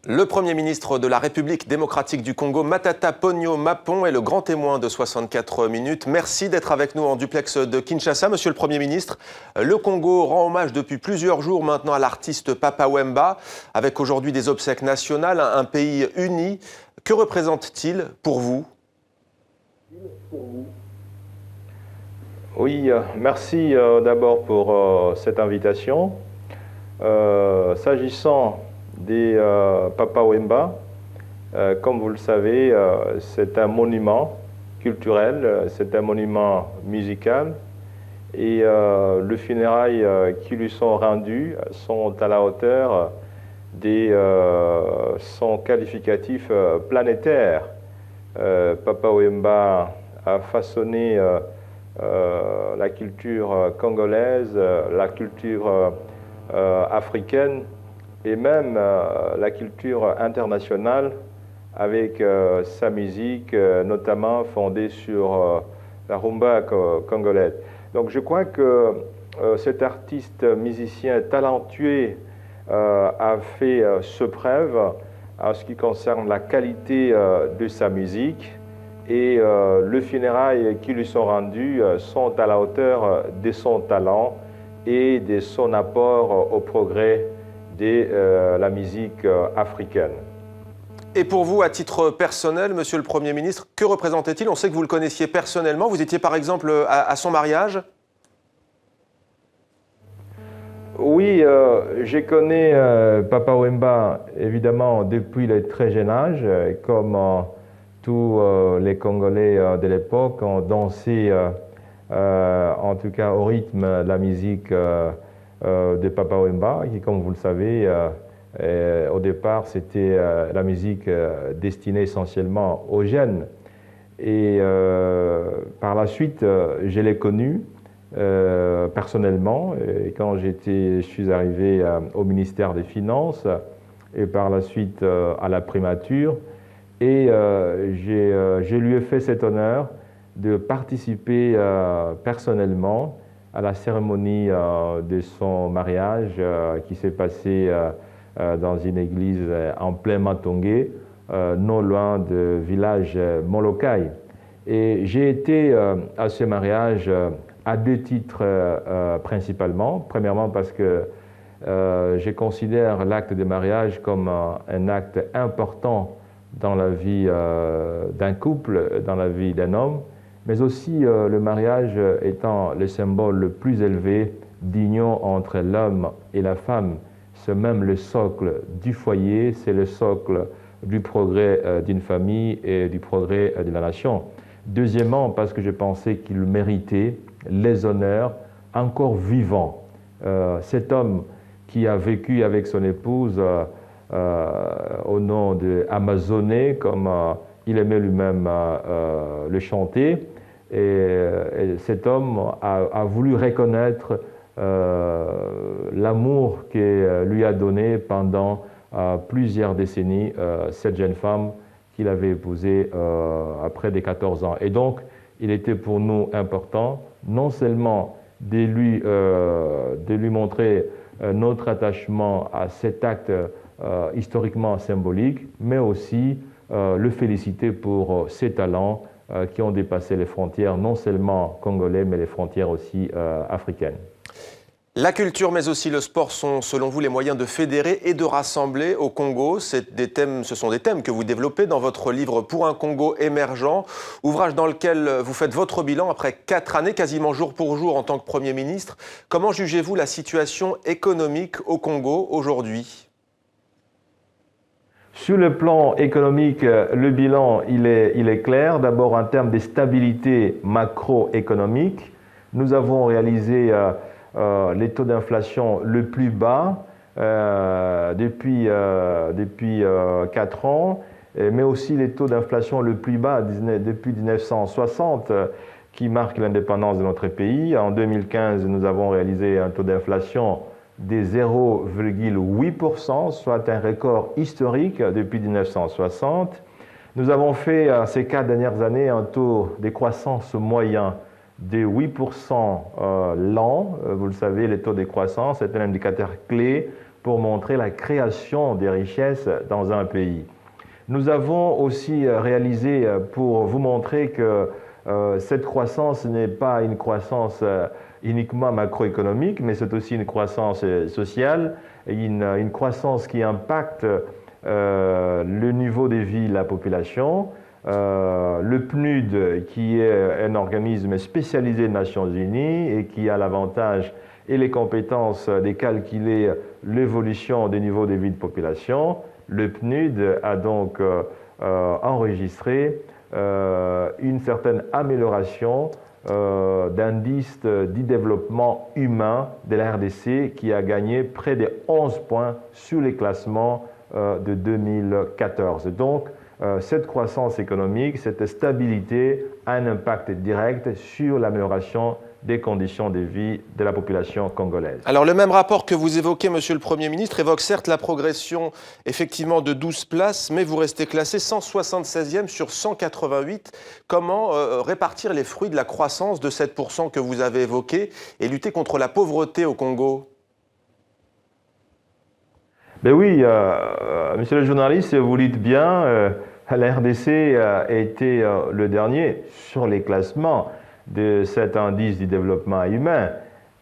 Le Premier ministre de la République démocratique du Congo, Matata Ponyo Mapon, est le grand témoin de 64 minutes. Merci d'être avec nous en duplex de Kinshasa. Monsieur le Premier ministre, le Congo rend hommage depuis plusieurs jours maintenant à l'artiste Papa Wemba, avec aujourd'hui des obsèques nationales, un pays uni. Que représente-t-il pour vous? Oui, merci d'abord pour cette invitation. S'agissant des Papa Wemba, comme vous le savez, c'est un monument culturel, c'est un monument musical, et les funérailles qui lui sont rendues sont à la hauteur de son qualificatif planétaire. Papa Wemba a façonné la culture congolaise, la culture africaine et même la culture internationale avec sa musique, notamment fondée sur la rumba congolaise. Donc je crois que cet artiste musicien talentueux a fait ses preuves en ce qui concerne la qualité de sa musique, et les funérailles qui lui sont rendues sont à la hauteur de son talent et de son apport au progrès de la musique africaine. Et pour vous, à titre personnel, Monsieur le Premier ministre, que représentait-il? On sait que vous le connaissiez personnellement. Vous étiez par exemple à son mariage? Oui, je connais Papa Wemba évidemment depuis le très jeune âge, comme tous les Congolais de l'époque ont dansé, en tout cas au rythme de la musique de Papa Wemba, qui, comme vous le savez, au départ c'était la musique destinée essentiellement aux jeunes. Et par la suite, je l'ai connu personnellement, et quand je suis arrivé au ministère des Finances et par la suite à la primature, et je lui ai fait cet honneur de participer personnellement à la cérémonie de son mariage qui s'est passée dans une église en plein Matongé, non loin du village Molokai. Et j'ai été à ce mariage à deux titres principalement. Premièrement parce que je considère l'acte de mariage comme un acte important dans la vie d'un couple, dans la vie d'un homme, mais aussi le mariage étant le symbole le plus élevé d'union entre l'homme et la femme. C'est même le socle du foyer, c'est le socle du progrès d'une famille et du progrès de la nation. Deuxièmement, parce que je pensais qu'il méritait les honneurs encore vivants. Cet homme qui a vécu avec son épouse au nom de Amazonée, comme il aimait lui-même le chanter, et cet homme a voulu reconnaître l'amour qu'il lui a donné pendant plusieurs décennies, cette jeune femme qu'il avait épousée à près de 14 ans. Et donc, il était pour nous important, non seulement de lui montrer notre attachement à cet acte historiquement symbolique, mais aussi le féliciter pour ses talents qui ont dépassé les frontières, non seulement congolais, mais les frontières aussi africaines. La culture, mais aussi le sport sont, selon vous, les moyens de fédérer et de rassembler au Congo. Ce sont des thèmes que vous développez dans votre livre « Pour un Congo émergent », ouvrage dans lequel vous faites votre bilan après 4 années, quasiment jour pour jour en tant que Premier ministre. Comment jugez-vous la situation économique au Congo aujourd'hui? Sur le plan économique, le bilan il est clair. D'abord, en termes de stabilité macroéconomique, nous avons réalisé les taux d'inflation le plus bas depuis 4 ans, mais aussi les taux d'inflation le plus bas depuis 1960, qui marque l'indépendance de notre pays. En 2015, nous avons réalisé un taux d'inflation de 0,8%, soit un record historique depuis 1960. Nous avons fait ces 4 dernières années un taux de croissance moyen de 8% l'an. Vous le savez, les taux de croissance est un indicateur clé pour montrer la création des richesses dans un pays. Nous avons aussi réalisé pour vous montrer que cette croissance n'est pas une croissance uniquement macroéconomique, mais c'est aussi une croissance sociale, une croissance qui impacte le niveau de vie de la population. Le PNUD, qui est un organisme spécialisé des Nations Unies et qui a l'avantage et les compétences de calculer l'évolution des niveaux de vie de population, le PNUD a donc enregistré une certaine amélioration d'indice du développement humain de la RDC qui a gagné près de 11 points sur les classements de 2014. Donc, cette croissance économique, cette stabilité a un impact direct sur l'amélioration des conditions de vie de la population congolaise. Alors le même rapport que vous évoquez, Monsieur le Premier ministre, évoque certes la progression effectivement de 12 places, mais vous restez classé 176e sur 188. Comment répartir les fruits de la croissance de 7% que vous avez évoqué et lutter contre la pauvreté au Congo ? Ben oui, monsieur le journaliste, vous dites bien, la RDC a été le dernier sur les classements de cet indice du développement humain,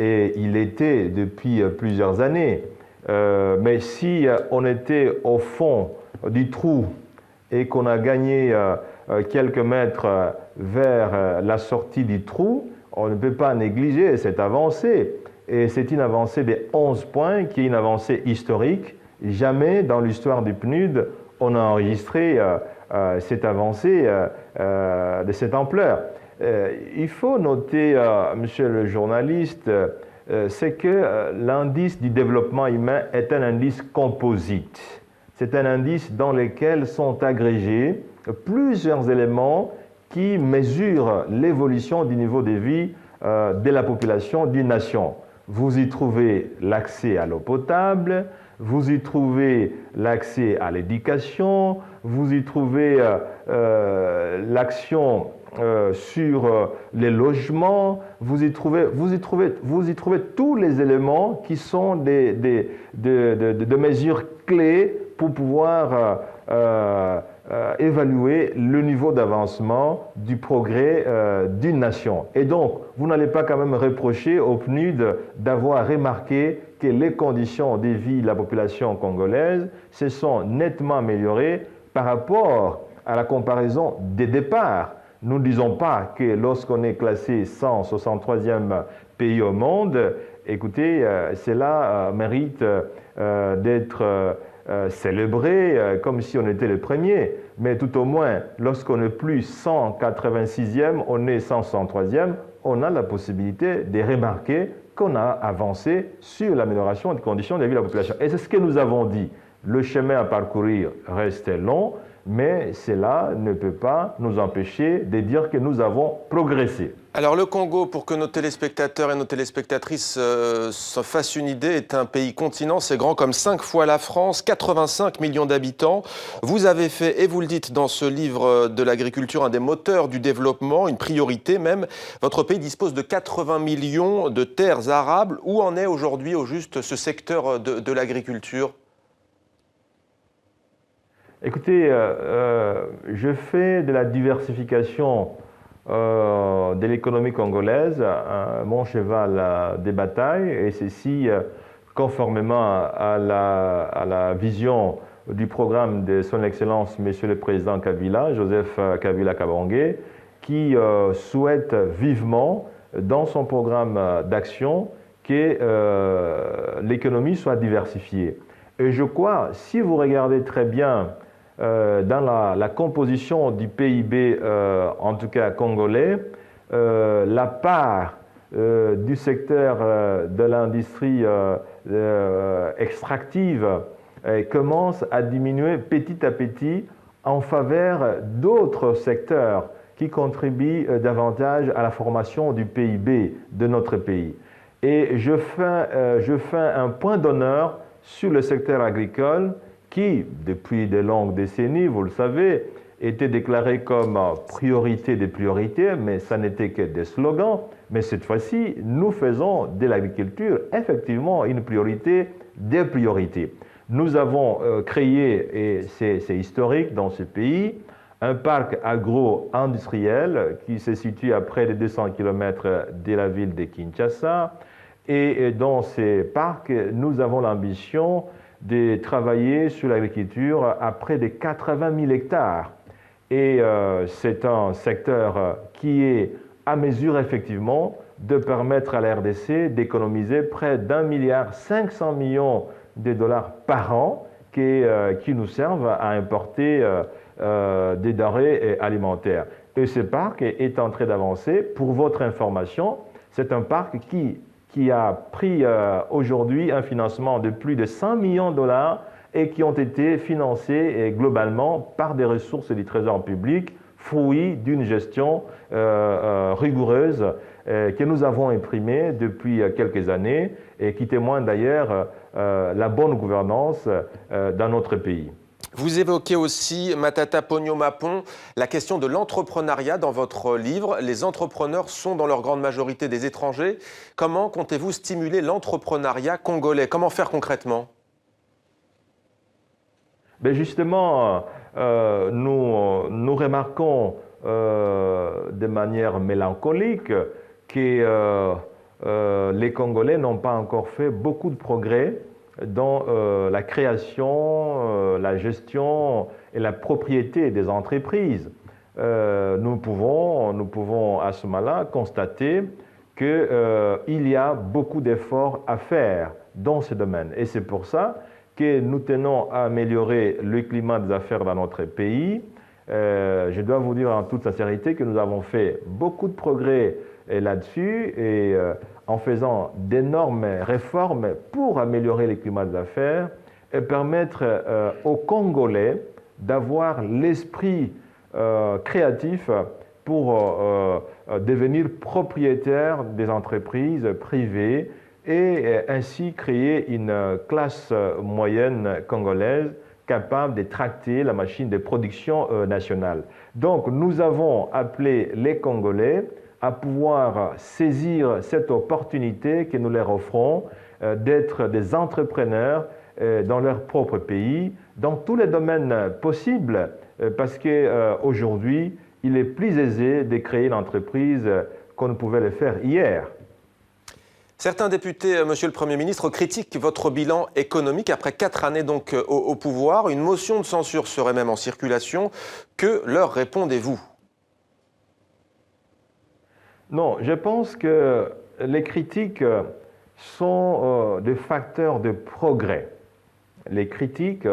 et il était depuis plusieurs années. Mais si on était au fond du trou et qu'on a gagné quelques mètres vers la sortie du trou, on ne peut pas négliger cette avancée. Et c'est une avancée de 11 points qui est une avancée historique. Jamais dans l'histoire du PNUD, on a enregistré cette avancée de cette ampleur. Il faut noter, monsieur le journaliste, c'est que l'indice du développement humain est un indice composite. C'est un indice dans lequel sont agrégés plusieurs éléments qui mesurent l'évolution du niveau de vie de la population d'une nation. Vous y trouvez l'accès à l'eau potable, vous y trouvez l'accès à l'éducation, vous y trouvez l'action sur les logements, vous y trouvez tous les éléments qui sont de mesures clés pour pouvoir évaluer le niveau d'avancement du progrès d'une nation. Et donc, vous n'allez pas quand même reprocher au PNUD d'avoir remarqué que les conditions de vie de la population congolaise se sont nettement améliorées par rapport à la comparaison des départs. Nous ne disons pas que lorsqu'on est classé 163e pays au monde, écoutez, cela mérite d'être célébré comme si on était le premier. Mais tout au moins, lorsqu'on n'est plus 186e, on est 163e, on a la possibilité de remarquer qu'on a avancé sur l'amélioration des conditions de vie de la population. Et c'est ce que nous avons dit. Le chemin à parcourir reste long, mais cela ne peut pas nous empêcher de dire que nous avons progressé. Alors le Congo, pour que nos téléspectateurs et nos téléspectatrices se fassent une idée, est un pays continent, c'est grand comme 5 fois la France, 85 millions d'habitants. Vous avez fait, et vous le dites dans ce livre de l'agriculture, un des moteurs du développement, une priorité même. Votre pays dispose de 80 millions de terres arables. Où en est aujourd'hui au juste ce secteur de l'agriculture ? Écoutez, je fais de la diversification de l'économie congolaise mon cheval des batailles, et ceci conformément à la vision du programme de son Excellence Monsieur le Président Kabila, Joseph Kabila Kabange, qui souhaite vivement dans son programme d'action que l'économie soit diversifiée. Et je crois, si vous regardez très bien dans la composition du PIB, en tout cas congolais, la part du secteur de l'industrie extractive commence à diminuer petit à petit en faveur d'autres secteurs qui contribuent davantage à la formation du PIB de notre pays. Et je fais un point d'honneur sur le secteur agricole qui, depuis de longues décennies, vous le savez, étaient déclarés comme priorité des priorités, mais ça n'était que des slogans. Mais cette fois-ci, nous faisons de l'agriculture effectivement une priorité des priorités. Nous avons créé, et c'est historique dans ce pays, un parc agro-industriel qui se situe à près de 200 km de la ville de Kinshasa. Et dans ces parcs, nous avons l'ambition de travailler sur l'agriculture à près de 80 000 hectares. Et c'est un secteur qui est à mesure effectivement de permettre à la RDC d'économiser près d'1,5 milliard de dollars par an qui nous servent à importer des denrées alimentaires. Et ce parc est en train d'avancer. Pour votre information, c'est un parc qui a pris aujourd'hui un financement de plus de 100 millions de dollars et qui ont été financés globalement par des ressources du Trésor public, fruit d'une gestion rigoureuse que nous avons imprimée depuis quelques années et qui témoigne d'ailleurs la bonne gouvernance dans notre pays. Vous évoquez aussi, Matata Ponyo Mapon, la question de l'entrepreneuriat dans votre livre. Les entrepreneurs sont dans leur grande majorité des étrangers. Comment comptez-vous stimuler l'entrepreneuriat congolais? Comment faire concrètement? Ben justement, nous remarquons de manière mélancolique que les Congolais n'ont pas encore fait beaucoup de progrès dans la création, la gestion et la propriété des entreprises. Nous pouvons à ce moment-là constater qu'il y a beaucoup d'efforts à faire dans ce domaine. Et c'est pour ça que nous tenons à améliorer le climat des affaires dans notre pays. Je dois vous dire en toute sincérité que nous avons fait beaucoup de progrès là-dessus et en faisant d'énormes réformes pour améliorer le climat des affaires et permettre aux Congolais d'avoir l'esprit créatif pour devenir propriétaires des entreprises privées et ainsi créer une classe moyenne congolaise capable de tracter la machine de production nationale. Donc nous avons appelé les Congolais à pouvoir saisir cette opportunité que nous leur offrons d'être des entrepreneurs dans leur propre pays, dans tous les domaines possibles, parce qu'aujourd'hui, il est plus aisé de créer une entreprise qu'on ne pouvait le faire hier. Certains députés, Monsieur le Premier ministre, critiquent votre bilan économique après 4 années donc au pouvoir. Une motion de censure serait même en circulation. Que leur répondez-vous? Non, je pense que les critiques sont des facteurs de progrès. Les critiques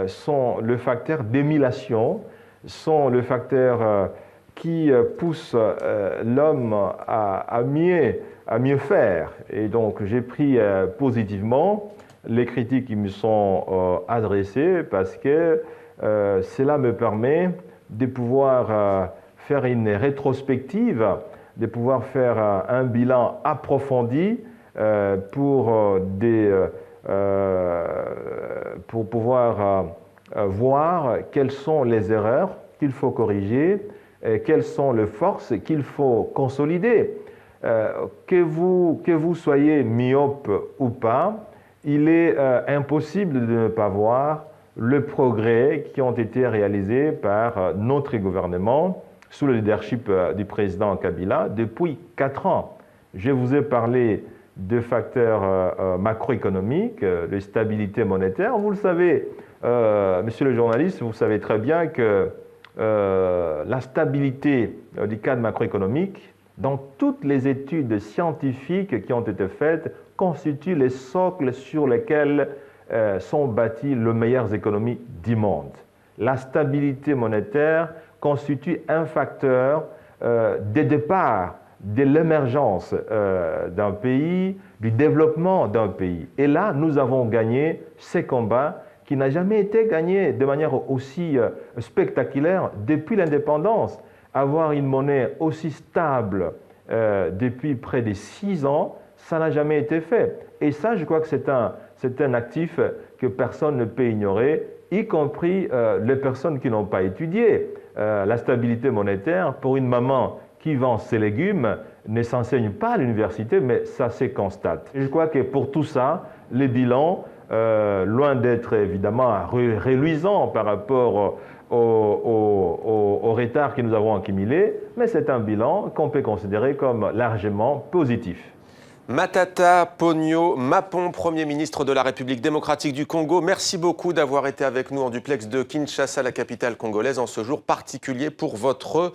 sont le facteur d'émulation, sont le facteur qui pousse l'homme à mieux faire. Et donc j'ai pris positivement les critiques qui me sont adressées parce que cela me permet de pouvoir faire une rétrospective, de pouvoir faire un bilan approfondi pour pouvoir voir quelles sont les erreurs qu'il faut corriger, quelles sont les forces qu'il faut consolider. Que vous soyez myope ou pas, il est impossible de ne pas voir le progrès qui ont été réalisés par notre gouvernement sous le leadership du président Kabila depuis 4 ans. Je vous ai parlé de facteurs macroéconomiques, de stabilité monétaire. Vous le savez, monsieur le journaliste, vous savez très bien que la stabilité du cadre macroéconomique, dans toutes les études scientifiques qui ont été faites, constitue les socles sur lesquels sont bâties les meilleures économies du monde. La stabilité monétaire constitue un facteur de départ de l'émergence d'un pays, du développement d'un pays. Et là, nous avons gagné ces combats qui n'a jamais été gagné de manière aussi spectaculaire depuis l'indépendance. Avoir une monnaie aussi stable depuis près de 6 ans, ça n'a jamais été fait. Et ça, je crois que c'est un actif que personne ne peut ignorer, y compris les personnes qui n'ont pas étudié la stabilité monétaire. Pour une maman qui vend ses légumes, ne s'enseigne pas à l'université, mais ça se constate. Et je crois que pour tout ça, les bilans, loin d'être évidemment reluisants par rapport au retard que nous avons accumulé, mais c'est un bilan qu'on peut considérer comme largement positif. Matata Ponyo Mapon, Premier ministre de la République démocratique du Congo, merci beaucoup d'avoir été avec nous en duplex de Kinshasa, la capitale congolaise, en ce jour particulier pour votre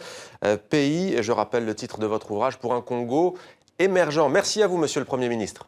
pays. Et je rappelle le titre de votre ouvrage, Pour un Congo émergent. Merci à vous, Monsieur le Premier ministre.